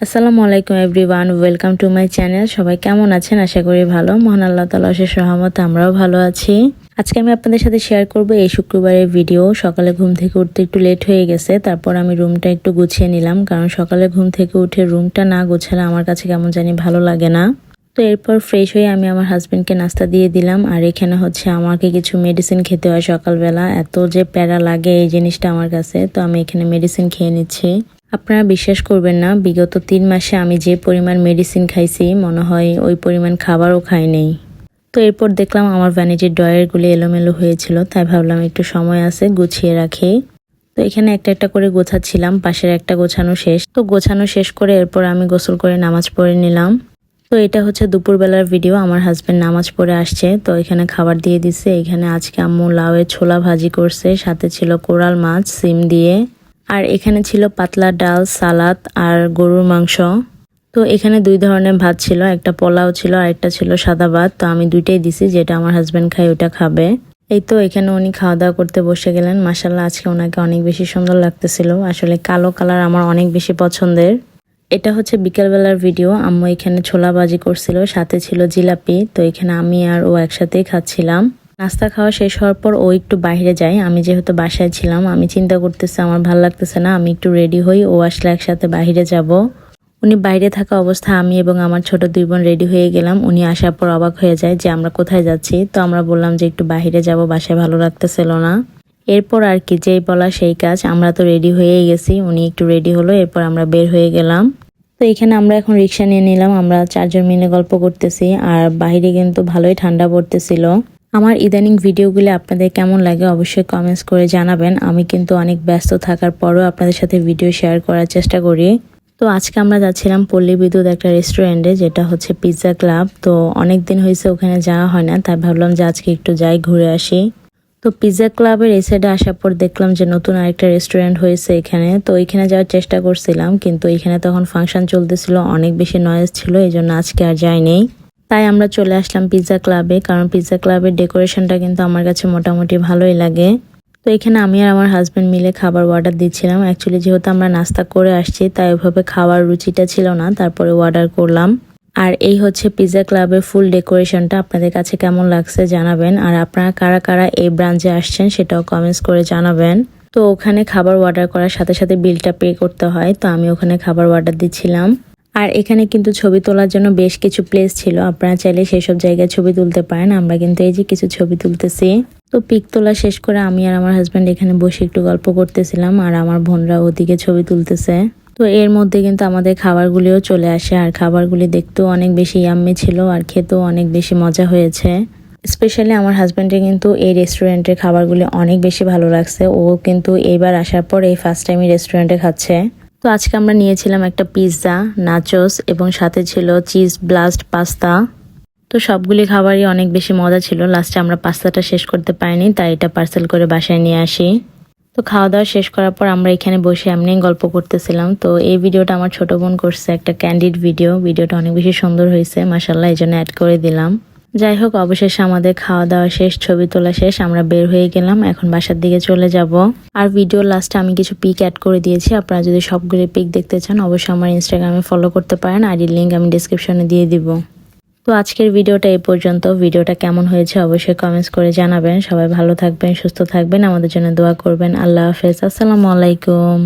আসসালামু আলাইকুম everyone, welcome to my channel. সবাই কেমন আছেন? আশা করি ভালো। মহান আল্লাহ তাআলার অশেষ রহমতে আমরাও ভালো আছি। আজকে আমি আপনাদের সাথে শেয়ার করব এই শুক্রবারের ভিডিও। সকালে ঘুম থেকে উঠতে একটু লেট হয়ে গেছে, তারপর আমি রুমটা একটু গুছিয়ে নিলাম, কারণ সকালে ঘুম থেকে উঠে রুমটা না গোছালে আমার কাছে কেমন জানি ভালো লাগে না। তো এরপর ফ্রেশ হয়ে আমি আমার হাজবেন্ডকে নাস্তা দিয়ে দিলাম। আর এখানে হচ্ছে আমাকে কিছু মেডিসিন খেতে হয় সকালবেলা। এত যে প্যারা লাগে এই জিনিসটা আমার কাছে, তো আমি এখানে মেডিসিন খেয়ে নিচ্ছি। আপনারা বিশ্বাস করবেন না, বিগত 3 মাসে আমি যে পরিমাণ মেডিসিন খাইছি মনে হয় ওই পরিমাণ খাবারও খাই নেই। তো এরপর দেখলাম আমার ভ্যানিটির ড্রয়ারগুলি এলোমেলো হয়েছিল, তাই ভাবলাম একটু সময় আছে গুছিয়ে রাখি। তো এখানে একটা একটা করে গোছাচ্ছিলাম, পাশের একটা গোছানো শেষ। তো গোছানো শেষ করে এরপর আমি গোসল করে নামাজ পড়ে নিলাম। তো এটা হচ্ছে দুপুরবেলার ভিডিও। আমার হাজবেন্ড নামাজ পড়ে আসছে, তো এখানে খাবার দিয়ে দিছে। এখানে আজকে আম্মু লাউয়ের ছোলা ভাজি করছে, সাথে ছিল কোরাল মাছ সিম দিয়ে। আর এখানে ছিল পাতলা ডাল, সালাদ আর গরুর মাংস। তো এখানে 2 ধরনের ভাত ছিল, একটা পোলাও ছিল আর একটা ছিল সাদা ভাত। তো আমি দুইটাই দিছি, যেটা আমার হাজবেন্ড খায় ওটা খাবে। এই তো এখানে উনি খাওয়া দাওয়া করতে বসে গেলেন। মাশাআল্লাহ, আজকে ওনাকে অনেক বেশি সুন্দর লাগতেছিল। আসলে কালো কালার আমার অনেক বেশি পছন্দের। এটা হচ্ছে বিকেলবেলার ভিডিও। আম্মু এখানে ছোলা ভাজি করছিল, সাথে ছিল জিলাপি। তো এখানে আমি আর ও একসাথেই খাচ্ছিলাম। নাস্তা খাওয়া শেষ হওয়ার পর ও একটু বাইরে যায়। আমি যেহেতু বাসায় ছিলাম, আমি চিন্তা করতেছি আমার ভাল লাগতেছে না, আমি একটু রেডি হই, ও আসলে একসাথে বাইরে যাব। উনি বাইরে থাকা অবস্থায় আমি এবং আমার ছোট 2 বোন রেডি হয়ে গেলাম। উনি আসার পর অবাক হয়ে যায় যে আমরা কোথায় যাচ্ছি। তো আমরা বললাম যে একটু বাইরে যাব, বাসায় ভালো লাগতেছিল না। এরপর আর কি, যেই বলা সেই কাজ, আমরা তো রেডি হয়েই গেছি। উনি একটু রেডি হলো, এরপর আমরা বের হয়ে গেলাম। তো এখানে আমরা এখন রিক্সা নিয়ে নিলাম। আমরা 4 জন মিলে গল্প করতেছি, আর বাইরে কিন্তু ভালোই ঠান্ডা পড়তেছিল। আমার ইদানিং ভিডিওগুলো আপনাদের কেমন লাগে অবশ্যই কমেন্টস করে জানাবেন। আমি কিন্তু অনেক ব্যস্ত থাকার পরও আপনাদের সাথে ভিডিও শেয়ার করার চেষ্টা করি। তো আজকে আমরা যাচ্ছিলাম পল্লী বিদ্যুৎ একটা রেস্টুরেন্টে, যেটা হচ্ছে পিৎজা ক্লাব। তো অনেক দিন হয়েছে ওখানে যাওয়া হয় না, তাই ভাবলাম যে আজকে একটু যাই, ঘুরে আসি। তো পিৎজা ক্লাবের এই সাইডে আসার পর দেখলাম যে নতুন আরেকটা রেস্টুরেন্ট হয়েছে এখানে। তো এখানে যাওয়ার চেষ্টা করছিলাম, কিন্তু এখানে তখন ফাংশন চলতেছিল, অনেক বেশি নয়েজ ছিল, এই জন্য আজকে আর যাইনি। তাই আমরা চলে আসলাম পিৎজা ক্লাবে, কারণ পিৎজা ক্লাবের ডেকোরেশনটা কিন্তু আমার কাছে মোটামুটি ভালোই লাগে। তো এখানে আমি আর আমার হাজবেন্ড মিলে খাবার অর্ডার দিচ্ছিলাম। অ্যাকচুয়ালি যেহেতু আমরা নাস্তা করে আসছি, তাই ওইভাবে খাওয়ার রুচিটা ছিল না, তারপরে অর্ডার করলাম। আর এই হচ্ছে পিৎজা ক্লাবের ফুল ডেকোরেশনটা। আপনাদের কাছে কেমন লাগছে জানাবেন, আর আপনারা কারা কারা এই ব্রাঞ্চে আসছেন সেটাও কমেন্টস করে জানাবেন। তো ওখানে খাবার অর্ডার করার সাথে সাথে বিলটা পে করতে হয়, তো আমি ওখানে খাবার অর্ডার দিচ্ছিলাম। আর এখানে কিন্তু ছবি তোলার জন্য বেশ কিছু প্লেস ছিল, আপনারা চাইলে সেসব জায়গায় ছবি তুলতে পারেন। আমরা কিন্তু এই যে কিছু ছবি তুলতেছি। তো পিক তোলা শেষ করে আমি আর আমার হাজব্যান্ড এখানে বসে একটু গল্প করতেছিলাম, আর আমার বোনরা ওদিকে ছবি তুলতেছে। তো এর মধ্যে কিন্তু আমাদের খাবারগুলিও চলে আসে, আর খাবারগুলি দেখতেও অনেক বেশি ইয়াম্মি ছিল, আর খেতেও অনেক বেশি মজা হয়েছে। স্পেশালি আমার হাজব্যান্ডের কিন্তু এই রেস্টুরেন্টের খাবারগুলি অনেক বেশি ভালো লাগছে। ও কিন্তু এইবার আসার পর এই ফার্স্ট টাইম রেস্টুরেন্টে খাচ্ছে। তো আজকে আমরা নিয়েছিলাম একটা পিৎজা, নাচোস এবং সাথে ছিল চিজ ব্লাস্ট পাস্তা। তো সবগুলি খাবারই অনেক বেশি মজা ছিল। লাস্টে আমরা পাস্তাটা শেষ করতে পারিনি, তাই এটা পার্সেল করে বাসায় নিয়ে আসি। তো খাওয়া দাওয়া শেষ করার পর আমরা এখানে বসে এমনি গল্প করতেছিলাম। তো এই ভিডিওটা আমার ছোট বোন করছে, একটা ক্যান্ডিড ভিডিও। ভিডিওটা অনেক বেশি সুন্দর হয়েছে মাশাআল্লাহ, এই জন্য অ্যাড করে দিলাম। যাই হোক, অবশেষে আমাদের খাওয়া দাওয়া শেষ, ছবি তোলা শেষ, আমরা বের হয়ে গেলাম। এখন বাসার দিকে চলে যাব। আর ভিডিওর লাস্টে আমি কিছু পিক অ্যাড করে দিয়েছি। আপনারা যদি সবগুলো পিক দেখতে চান অবশ্যই আমার ইনস্টাগ্রামে ফলো করতে পারেন, আইডির লিঙ্ক আমি ডিসক্রিপশনে দিয়ে দিব। তো আজকের ভিডিওটা এই পর্যন্ত। ভিডিওটা কেমন হয়েছে অবশ্যই কমেন্টস করে জানাবেন। সবাই ভালো থাকবেন, সুস্থ থাকবেন, আমাদের জন্য দোয়া করবেন। আল্লাহ হাফেজ, আসসালামু আলাইকুম।